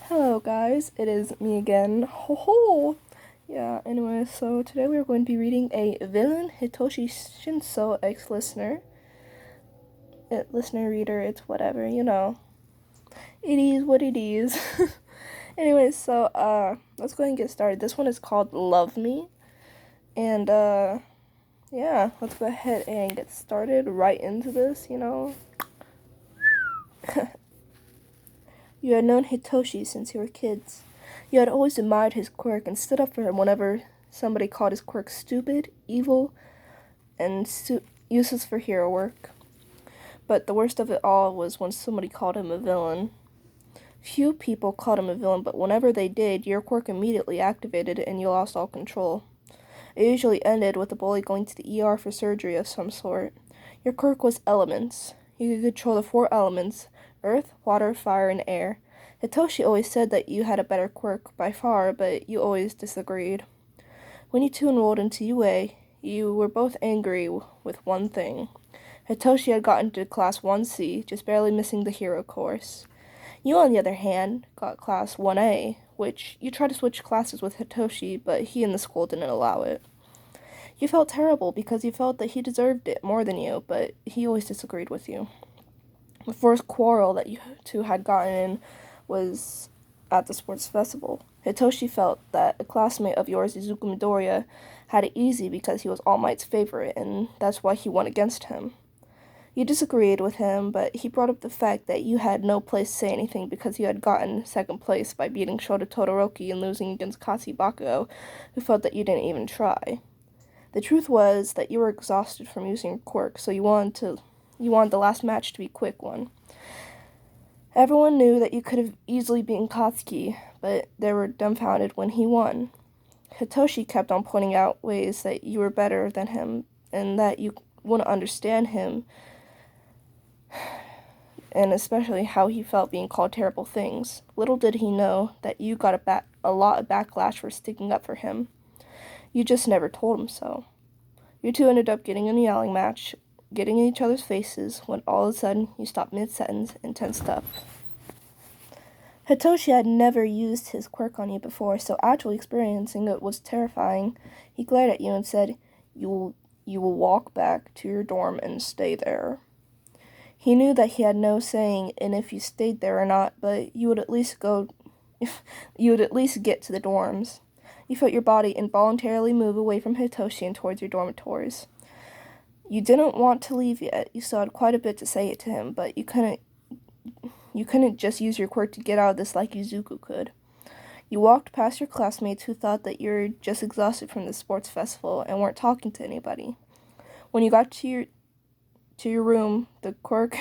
Hello guys, it is me again. Ho ho! Yeah, anyway, so today we are going to be reading a villain Hitoshi Shinso ex-listener. Listener reader, it's whatever, you know. It is what it is. Anyway, so let's go ahead and get started. This one is called Love Me. And yeah, let's go ahead and get started right into this, you know. You had known Hitoshi since you were kids. You had always admired his quirk and stood up for him whenever somebody called his quirk stupid, evil, and useless for hero work. But the worst of it all was when somebody called him a villain. Few people called him a villain, but whenever they did, your quirk immediately activated and you lost all control. It usually ended with the bully going to the ER for surgery of some sort. Your quirk was elements. You could control the 4 elements: earth, water, fire, and air. Hitoshi always said that you had a better quirk by far, but you always disagreed. When you two enrolled into UA, you were both angry with one thing. Hitoshi had gotten to Class 1C, just barely missing the hero course. You, on the other hand, got Class 1A, which you tried to switch classes with Hitoshi, but he and the school didn't allow it. You felt terrible because you felt that he deserved it more than you, but he always disagreed with you. The first quarrel that you two had gotten in was at the sports festival. Hitoshi felt that a classmate of yours, Izuku Midoriya, had it easy because he was All Might's favorite, and that's why he won against him. You disagreed with him, but he brought up the fact that you had no place to say anything because you had gotten second place by beating Shota Todoroki and losing against Kasi Bakugo, who felt that you didn't even try. The truth was that you were exhausted from using your quirk, so you wanted the last match to be a quick one. Everyone knew that you could have easily beaten Katsuki, but they were dumbfounded when he won. Hitoshi kept on pointing out ways that you were better than him and that you wouldn't understand him, and especially how he felt being called terrible things. Little did he know that you got a lot of backlash for sticking up for him. You just never told him so. You two ended up getting in a yelling match, getting in each other's faces, when all of a sudden you stopped mid-sentence and tensed up. Hitoshi had never used his quirk on you before, so actually experiencing it was terrifying. He glared at you and said, You will walk back to your dorm and stay there. He knew that he had no saying in if you stayed there or not, but you would at least get to the dorms. You felt your body involuntarily move away from Hitoshi and towards your dormitories. You didn't want to leave yet. You still had quite a bit to say to him, but you couldn't just use your quirk to get out of this like Izuku could. You walked past your classmates who thought that you were just exhausted from the sports festival and weren't talking to anybody. When you got to your room, the quirk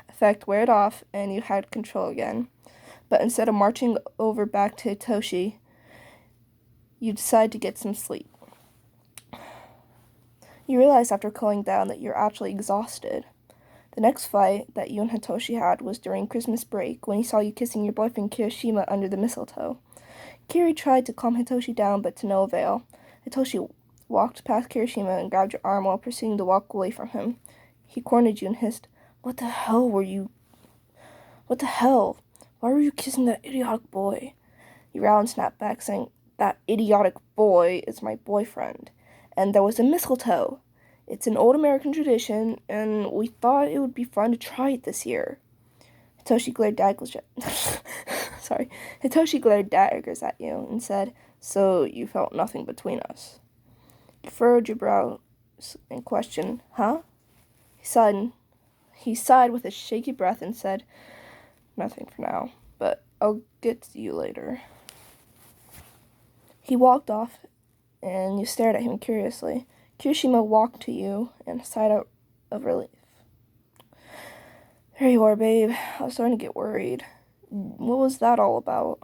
effect wore off and you had control again. But instead of marching over back to Hitoshi, you decided to get some sleep. You realized after cooling down that you're actually exhausted. The next fight that you and Hitoshi had was during Christmas break when he saw you kissing your boyfriend Kirishima under the mistletoe. Kiri tried to calm Hitoshi down, but to no avail. Hitoshi walked past Kirishima and grabbed your arm while proceeding to walk away from him. He cornered you and hissed, What the hell? Why were you kissing that idiotic boy? You growled and snapped back, saying, That idiotic boy is my boyfriend. And there was a mistletoe. It's an old American tradition, and we thought it would be fun to try it this year. Hitoshi glared daggers at you and said, So you felt nothing between us. You furrowed your brow and questioned, Huh? He sighed with a shaky breath and said, Nothing for now, but I'll get to you later. He walked off, and you stared at him curiously. Kirishima walked to you and sighed out of relief. There you are, babe. I was starting to get worried. What was that all about?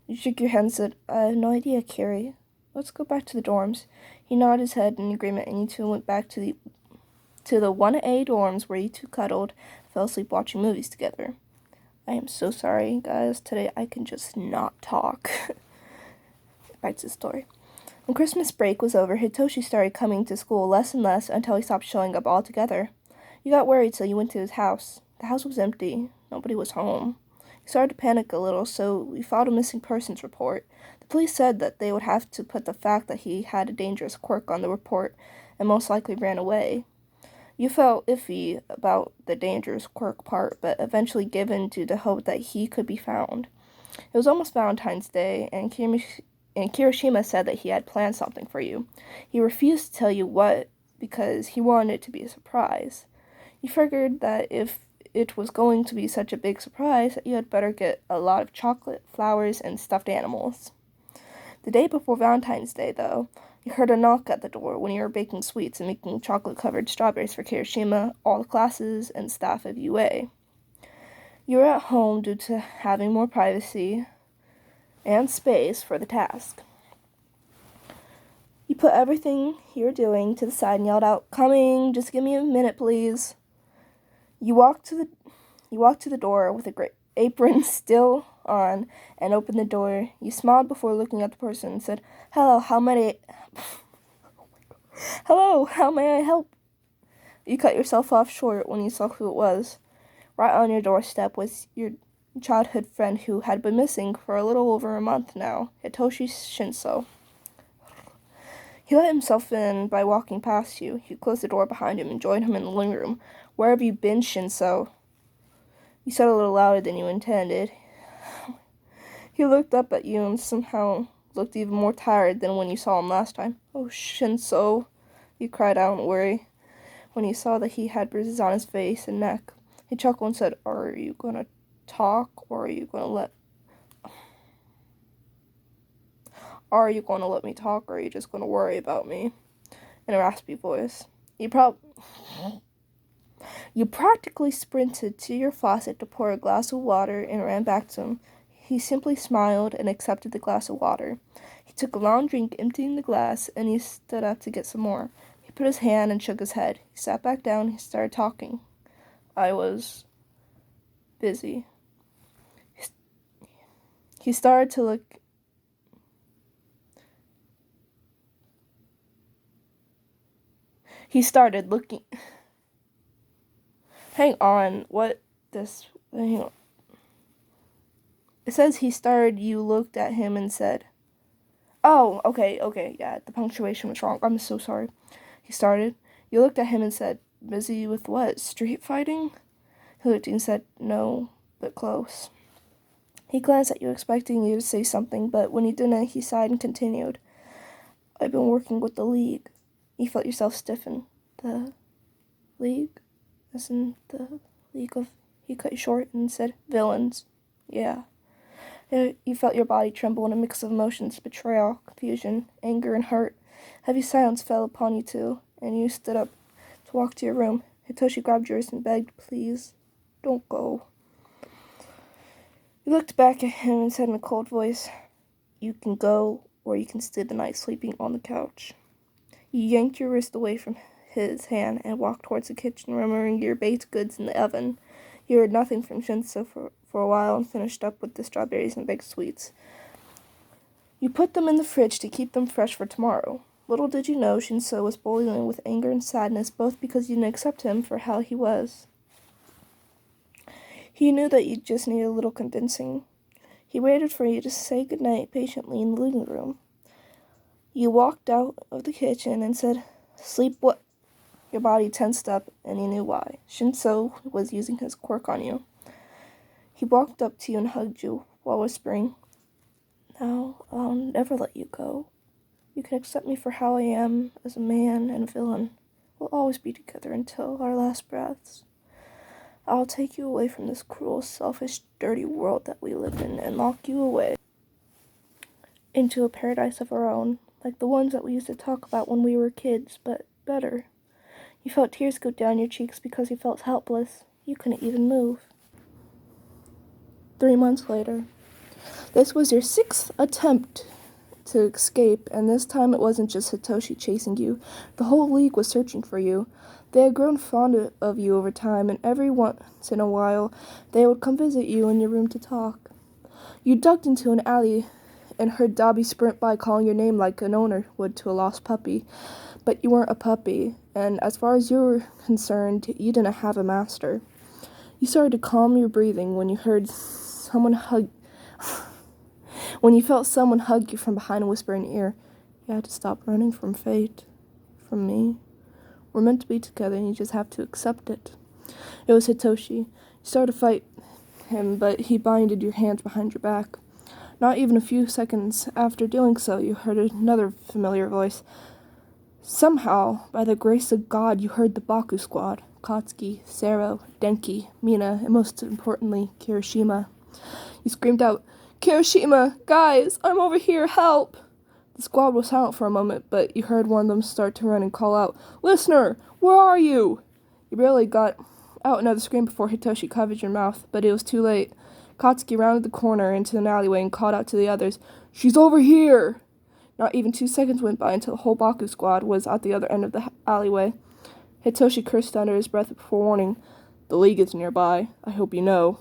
You shook your head and said, I have no idea, Kiri. Let's go back to the dorms. He nodded his head in agreement, and you two went back to the 1A dorms where you two cuddled, fell asleep watching movies together. I am so sorry, guys. Today I can just not talk. Back to the story. When Christmas break was over, Hitoshi started coming to school less and less until he stopped showing up altogether. You got worried, so you went to his house. The house was empty. Nobody was home. You started to panic a little, so we filed a missing persons report. The police said that they would have to put the fact that he had a dangerous quirk on the report and most likely ran away. You felt iffy about the dangerous quirk part, but eventually gave in to the hope that he could be found. It was almost Valentine's Day, and Kirishima said that he had planned something for you. He refused to tell you what because he wanted it to be a surprise. You figured that if it was going to be such a big surprise, that you had better get a lot of chocolate, flowers, and stuffed animals. The day before Valentine's Day, though, you heard a knock at the door when you were baking sweets and making chocolate-covered strawberries for Kirishima, all the classes, and staff of UA. You were at home due to having more privacy and space for the task. You put everything you were doing to the side and yelled out, "Coming, just give me a minute, please." You walked to the door with a great apron still on and opened the door. You smiled before looking at the person and said, Hello, how may I help?" You cut yourself off short when you saw who it was. Right on your doorstep was your childhood friend who had been missing for a little over a month now, Hitoshi Shinso. He let himself in by walking past you. You closed the door behind him and joined him in the living room. "Where have you been, Shinso?" You said a little louder than you intended. He looked up at you and somehow looked even more tired than when you saw him last time. "Oh, Shinso," you cried out in worry when you saw that he had bruises on his face and neck. He chuckled and said, Are you going to talk, or are you going to let me talk, or are you just going to worry about me?" In a raspy voice. You practically sprinted to your faucet to pour a glass of water and ran back to him. He simply smiled and accepted the glass of water. He took a long drink, emptying the glass, and he stood up to get some more. He put his hand and shook his head. He sat back down and he started talking. "I was busy." He started to look... He started looking... Hang on, hang on. It says he started, you looked at him and said... Oh, okay, yeah, the punctuation was wrong. I'm so sorry. He started. You looked at him and said, "Busy with what, street fighting?" He looked and said, "No, but close." He glanced at you, expecting you to say something, but when you didn't, he sighed and continued, "I've been working with the League." You felt yourself stiffen. "The League? As in the League of..." He cut you short and said, "Villains." "Yeah." You felt your body tremble in a mix of emotions, betrayal, confusion, anger, and hurt. Heavy silence fell upon you two, and you stood up to walk to your room. Hitoshi grabbed yours and begged, "Please, don't go." You looked back at him and said in a cold voice, "You can go, or you can stay the night sleeping on the couch." You yanked your wrist away from his hand and walked towards the kitchen, remembering your baked goods in the oven. You heard nothing from Shinso for a while and finished up with the strawberries and baked sweets. You put them in the fridge to keep them fresh for tomorrow. Little did you know Shinso was boiling with anger and sadness, both because you didn't accept him for how he was. He knew that you just needed a little convincing. He waited for you to say goodnight patiently in the living room. You walked out of the kitchen and said, "Sleep what?" Your body tensed up, and you knew why. Shinso was using his quirk on you. He walked up to you and hugged you while whispering, "Now I'll never let you go. You can accept me for how I am as a man and villain. We'll always be together until our last breaths. I'll take you away from this cruel, selfish, dirty world that we live in and lock you away into a paradise of our own, like the ones that we used to talk about when we were kids, but better." You felt tears go down your cheeks because you felt helpless. You couldn't even move. 3 months later. This was your 6th attempt to escape, and this time it wasn't just Hitoshi chasing you. The whole league was searching for you. They had grown fond of you over time, and every once in a while they would come visit you in your room to talk. You ducked into an alley and heard Dobby sprint by calling your name like an owner would to a lost puppy. But you weren't a puppy, and as far as you were concerned, you didn't have a master. You started to calm your breathing when you heard when you felt someone hug you from behind and whisper in your ear, you had to stop running from fate, from me. We're meant to be together and you just have to accept it. It was Hitoshi. You started to fight him, but he binded your hands behind your back. Not even a few seconds after doing so, you heard another familiar voice. Somehow, by the grace of God, you heard the Baku squad. Katsuki, Sero, Denki, Mina, and most importantly, Kirishima. You screamed out, "Kirishima! Guys! I'm over here! Help!" The squad was silent for a moment, but you heard one of them start to run and call out, "Listener! Where are you?" You barely got out another scream before Hitoshi covered your mouth, but it was too late. Katsuki rounded the corner into an alleyway and called out to the others, "She's over here!" Not even 2 seconds went by until the whole Baku squad was at the other end of the alleyway. Hitoshi cursed under his breath before warning, "The League is nearby. I hope you know.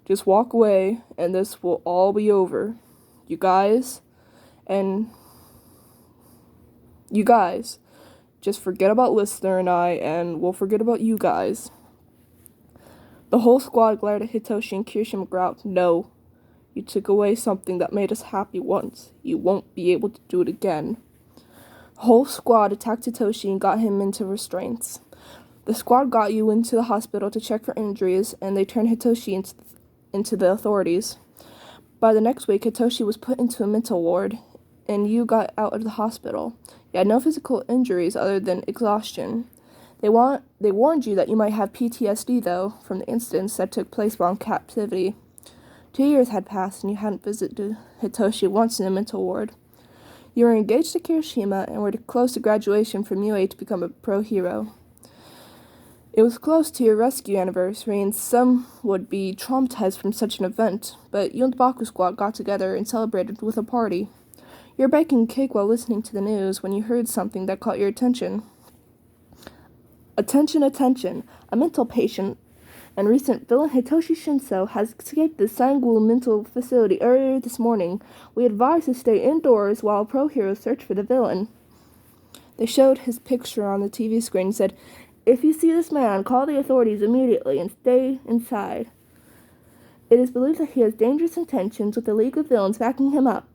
Just walk away, and this will all be over. You guys, just forget about Listener and I, and we'll forget about you guys." The whole squad glared at Hitoshi and Kirishima growled, "No. You took away something that made us happy once. You won't be able to do it again." The whole squad attacked Hitoshi and got him into restraints. The squad got you into the hospital to check for injuries, and they turned Hitoshi into the authorities. By the next week, Hitoshi was put into a mental ward, and you got out of the hospital. You had no physical injuries other than exhaustion. They warned you that you might have PTSD, though, from the incidents that took place while in captivity. 2 years had passed, and you hadn't visited Hitoshi once in a mental ward. You were engaged to Kirishima and were close to graduation from UA to become a pro hero. It was close to your rescue anniversary, and some would be traumatized from such an event, but you and the Baku squad got together and celebrated with a party. You were baking cake while listening to the news when you heard something that caught your attention. Attention, attention! A mental patient and recent villain Hitoshi Shinso has escaped the Sangul mental facility earlier this morning. We advise to stay indoors while pro heroes search for the villain. They showed his picture on the TV screen and said, "If you see this man, call the authorities immediately and stay inside. It is believed that he has dangerous intentions with the League of Villains backing him up."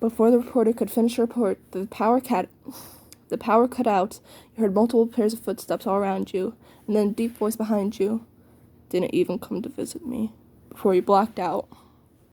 Before the reporter could finish her report, the power cut out. You heard multiple pairs of footsteps all around you, and then a deep voice behind you. "Didn't even come to visit me," before you blacked out.